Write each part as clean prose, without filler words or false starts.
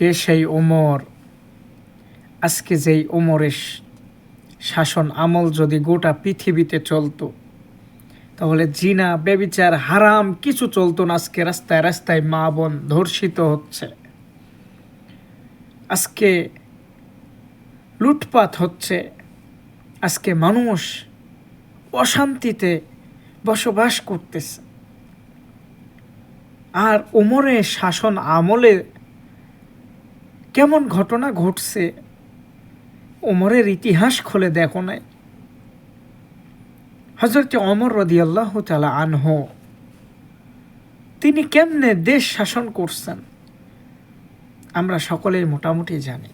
কে সেই ওমর? আজকে যেই ওমরের শাসন আমল যদি গোটা পৃথিবীতে চলতো, তাহলে জিনা ব্যভিচার হারাম কিছু চলতো না। আজকে রাস্তায় রাস্তায় মা বোন ধর্ষিত হচ্ছে, আজকে লুটপাট হচ্ছে, আজকে মানুষ অশান্তিতে বসবাস করতেছে। আর ওমরের শাসন আমলে কেমন ঘটনা ঘটছে ওমরের ইতিহাস খুলে দেখো নাই? হযরত ওমর রাদিয়াল্লাহু তাআলা আনহু তিনি কেমনে দেশ শাসন করছেন আমরা সকলেই মোটামুটি জানি।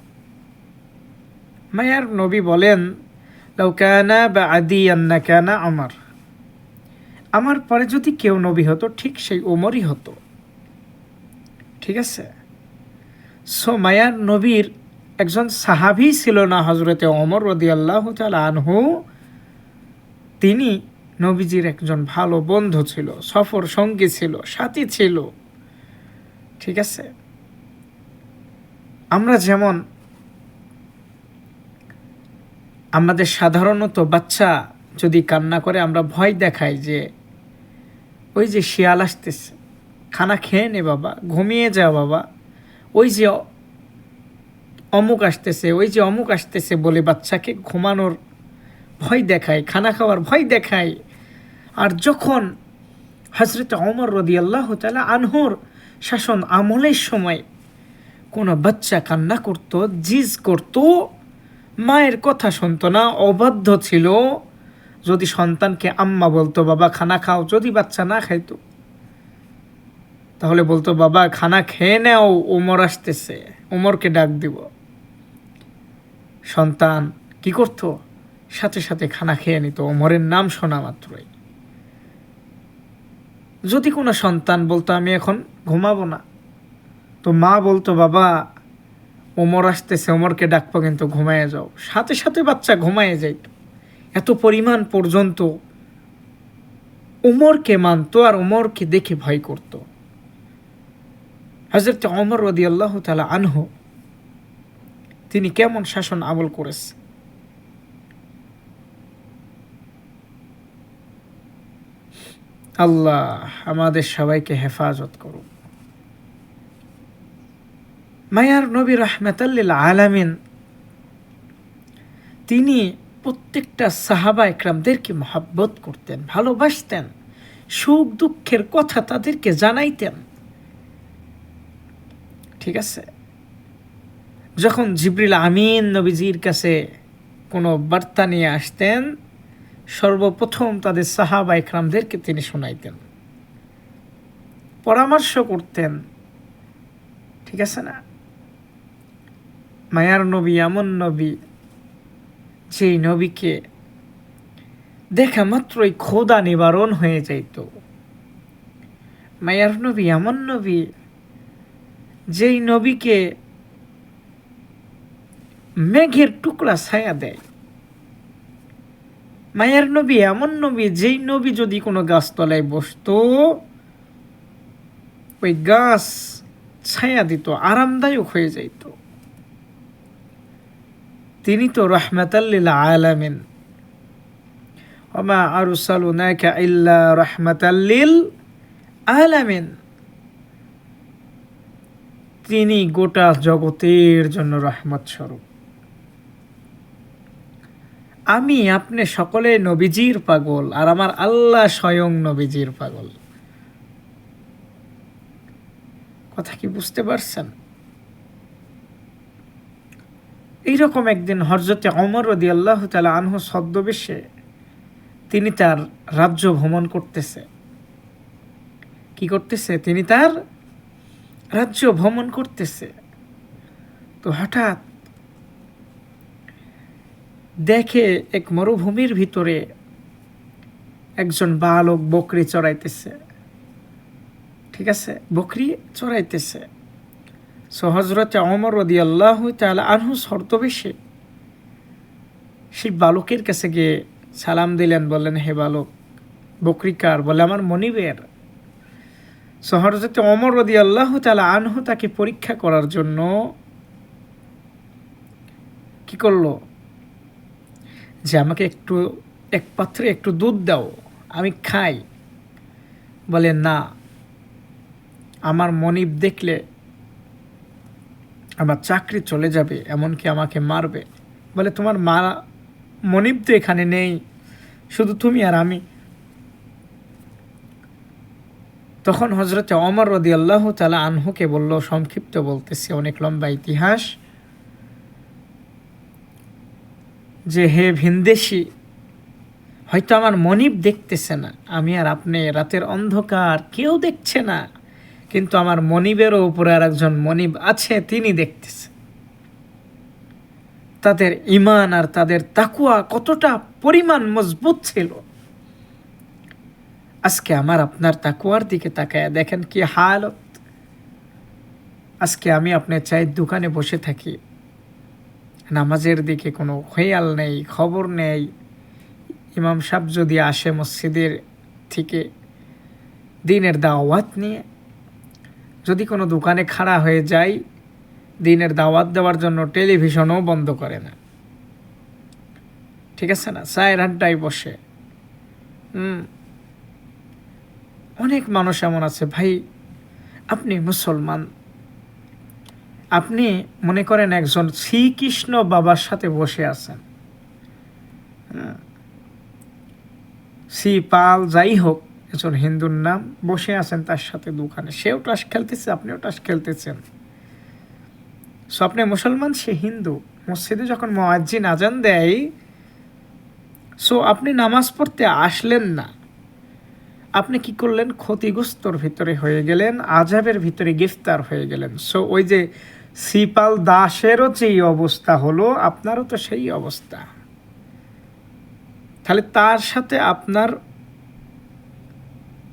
মায়ার নবী বলেন, লাউ কানা বা'দি আন্নাকানা ওমর, আমার পরে যদি কেউ নবী হতো ঠিক সেই ওমরই হতো। ঠিক আছে, সো মায়ার নবীর একজন সাহাবী ছিল না হযরতে ওমর রাদিয়াল্লাহু তাআলা আনহু? তিনি নবীজির একজন ভালো বন্ধু ছিল, সফর সঙ্গী ছিল, সাথী ছিল। ঠিক আছে, আমরা যেমন আমাদের সাধারণত বাচ্চা যদি কান্না করে আমরা ভয় দেখাই যে ওই যে শিয়াল আসতেছে, খানা খেয়ে নে বাবা, ঘুমিয়ে যা বাবা, ওই যে অমুক আসতেছে, ওই যে অমুক আসতেছে বলে বাচ্চাকে ঘুমানোর ভয় দেখায়, খানা খাওয়ার ভয় দেখায়। আর যখন হযরত ওমর রাদিয়াল্লাহু তাআলা আনহুর শাসন আমলের সময় কোনো বাচ্চা কান্না করত, জিজ করত, মায়ের কথা শুনতো না, অবাধ্য ছিল, যদি সন্তানকে আম্মা বলতো বাবা খানা খাও, যদি বাচ্চা না খাইতো তাহলে বলতো বাবা খানা খেয়ে নাও, ওমর আসতেছে, ওমরকে ডাক দিব। সন্তান কি করত? সাথে সাথে খানা খেয়ে নিত ওমরের নাম শোনা মাত্রই। যদি কোনো সন্তান বলতো আমি এখন ঘুমাবো না, তো মা বলতো বাবা ওমর আসতেছে, ওমরকে ডাকবো কিন্তু ঘুমায় যাও, সাথে সাথে বাচ্চা ঘুমায় যাইত। এত পরিমাণ পর্যন্ত ওমরকে মানতো আর ওমরকে দেখে ভয় করত। হযরত ওমর রাদিয়াল্লাহু তাআলা আনহু তিনি কেমন শাসন আমল করেছে? আল্লাহ আমাদের সবাইকে হেফাজত করুন। মায়ার নবী রাহমাতাল লিল আলামিন তিনি প্রত্যেকটা সাহাবা একরামদেরকে মহব্বত করতেন, ভালোবাসতেন, সুখ দুঃখের কথা তাদেরকে জানাইতেন। ঠিক আছে, যখন জিবরিল আমিন নবীজির কাছে কোনো বার্তা নিয়ে আসতেন, সর্বপ্রথম তাদের সাহাবা একরামদেরকে তিনি শোনাইতেন, পরামর্শ করতেন। ঠিক আছে না? মায়ার নবী এমন নবী যেই নবীকে দেখা মাত্রই ক্ষুধা নিবারণ হয়ে যাইত। মায়ার নবী এমন নবী যেই নবীকে মেঘের টুকরা ছায়া দেয়। মায়ার নবী এমন নবী যেই নবী যদি কোনো গাছতলায় বসতো, ওই গাছ ছায়া দিত, আরামদায়ক হয়ে যাইত। তিনি তো রাহমাতাল লিল আলামিন, ওমা আরসালনাকা ইল্লা রাহমাতাল লিল আলামিন। তিনি গোটা জগতের জন্য রহমত স্বরূপ। আমি আপনি সকলে নবীজির পাগল, আর আমার আল্লাহ স্বয়ং নবীজির পাগল। কথা কি বুঝতে পারছেন? এইরকম একদিন হযরতে ওমর রাদিয়াল্লাহু তাআলা আনহু ছদ্মবেশে তিনি তার রাজ্য ভ্রমণ করতেছে। কি করতেছে? তিনি তার রাজ্য ভ্রমণ করতেছে। তো হঠাৎ দেখে এক মরুভূমির ভিতরে একজন বালক বকরি চড়াইতেছে। ঠিক আছে, বকরি চড়াইতেছে। সো হযরতে ওমর রাদিয়াল্লাহু তাআলা আনহু ছদ্মবেশে সেই বালকের কাছে গিয়ে সালাম দিলেন, বললেন হে বালক, বকরি কার? বলে আমার মনিবের। সো হযরত ওমর রাদিয়াল্লাহু তাআলা আনহু তাকে পরীক্ষা করার জন্য কি করলো, যে আমাকে এক পাত্রে একটু দুধ দাও, আমি খাই। বলে না, আমার মনিব দেখলে আমার চাকরি চলে যাবে, এমনকি আমাকে মারবে। বলে তোমার মনিব তো এখানে নেই, শুধু তুমি আর আমি। তখন হযরত ওমর রাদিয়াল্লাহু তাআলা আনহুকে বলল, সংক্ষিপ্ত বলতেছি, অনেক লম্বা ইতিহাস, যে হে ভিনদেশী, হয়তো আমার মনিব দেখতেছে না, আমি আর আপনি রাতের অন্ধকার, কেউ দেখছে না, কিন্তু আমার মনিবেরও উপরে আর একজন মনিব আছে, তিনি দেখতেছে। তাদের ঈমান আর তাদের তাকওয়া কতটা পরিমাণ মজবুত ছিল। আজকে আমার আপনার তাকওয়ার দিকে তাকায় দেখেন কি হালত। আজকে আমি আপনার চায়ের দোকানে বসে থাকি, নামাজের দিকে কোনো খেয়াল নেই, খবর নেই। ইমাম সাহেব যদি আসে মসজিদের থেকে দিনের দাওয়াত নিয়ে, যদি কোনো দোকানে খাড়া হয়ে যায় দিনের দাওয়াত দেওয়ার জন্য, টেলিভিশনও বন্ধ করে না, ঠিক আছে না, চায়ের আড্ডায় বসে। অনেক মানুষ এমন আছে, ভাই আপনি মুসলমান, আপনি মনে করেন একজন শ্রীকৃষ্ণ বাবার সাথে বসে আছেন, শ্রীপাল যাই হোক, একজন হিন্দুর নাম, বসে আছেন তার সাথে দোকানে, সেও টাস খেলতেছে, আপনিও টাস খেলতেছেন। সো আপনি মুসলমান, সে হিন্দু। মসজিদে যখন মুয়াজ্জিন আজান দেয়, সো আপনি নামাজ পড়তে আসলেন না, আপনি কি করলেন, ক্ষতিগ্রস্তর ভিতরে হয়ে গেলেন, আযাবের ভিতরে গ্রেফতার হয়ে গেলেন। সো ওই যে শ্রীপাল দাসেরও যেই অবস্থা হলো, আপনারও তো সেই অবস্থা। তাহলে তার সাথে আপনার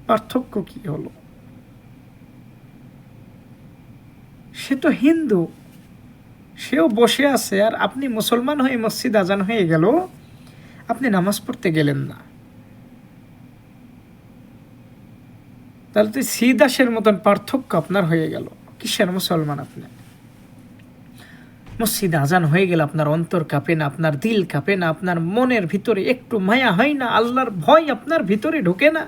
পার্থক্য কি হলো? সে তো হিন্দু, সেও বসে আছে, আর আপনি মুসলমান হয়ে মসজিদ আজান হয়ে গেল, আপনি নামাজ পড়তে গেলেন না। তাহলে তো শ্রীদাসের মতন পার্থক্য আপনার হয়ে গেল। কিসের মুসলমান আপনি? মসজিদে আজান হয়ে গেলে আপনার অন্তর কাঁপে না, আপনার দিল কাঁপে না, আপনার মনের ভিতরে একটু মায়া হয় না, আল্লাহর ভয় আপনার ভিতরে ঢোকে না?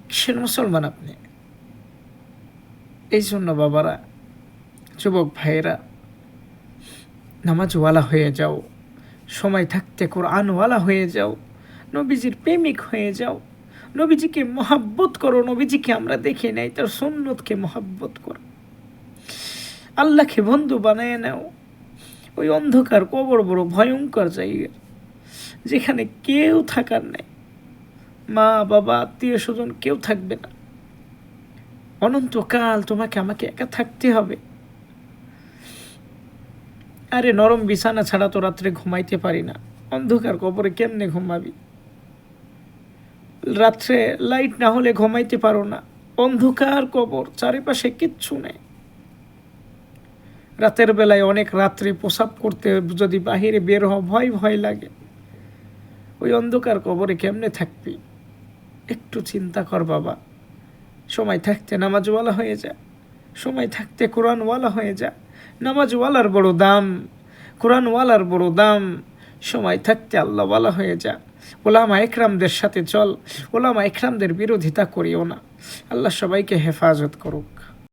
কিসের মুসলমান আপনি? এই জন্য বাবারা, যুবক ভাইয়েরা, নামাজওয়ালা হয়ে যাও, সময় থাকতে কোরআনওয়ালা হয়ে যাও, নবীজির প্রেমিক হয়ে যাও, নবীজিকে মহাব্বত করো। নবীজিকে আমরা দেখি নাই, তার সুন্নতকে মহাব্বত করো, আল্লাহকে বন্ধু বানায় নাও। ওই অন্ধকার কবর বড় ভয়ঙ্কর জায়গা, যেখানে কেউ থাকার নেই, মা বাবা আত্মীয় স্বজন কেউ থাকবে না, অনন্তকাল তোমাকে আমাকে একা থাকতে হবে। আরে নরম বিছানা ছাড়া তো রাত্রে ঘুমাইতে পারি না, অন্ধকার কবরে কেমনে ঘুমাবি? রাত্রে লাইট না হলে ঘুমাইতে পারো না, অন্ধকার কবর, চারিপাশে কিচ্ছু নেই। রাতের বেলায় অনেক রাত্রে প্রসাব করতে যদি বাহিরে বের হওয়া ভয় ভয় লাগে, ওই অন্ধকার কবরে কেমনে থাকবি? একটু চিন্তা কর বাবা। সময় থাকতে নামাজওয়ালা হয়ে যা, সময় থাকতে কোরআনওয়ালা হয়ে যা। নামাজওয়ালার বড় দাম, কোরআনওয়ালার বড় দাম। সময় থাকতে আল্লাহওয়ালা হয়ে যা। ওলামা একরামদের সাথে চল, ওলামা একরামদের বিরোধিতা করিও না। আল্লাহ সবাইকে হেফাজত করুক।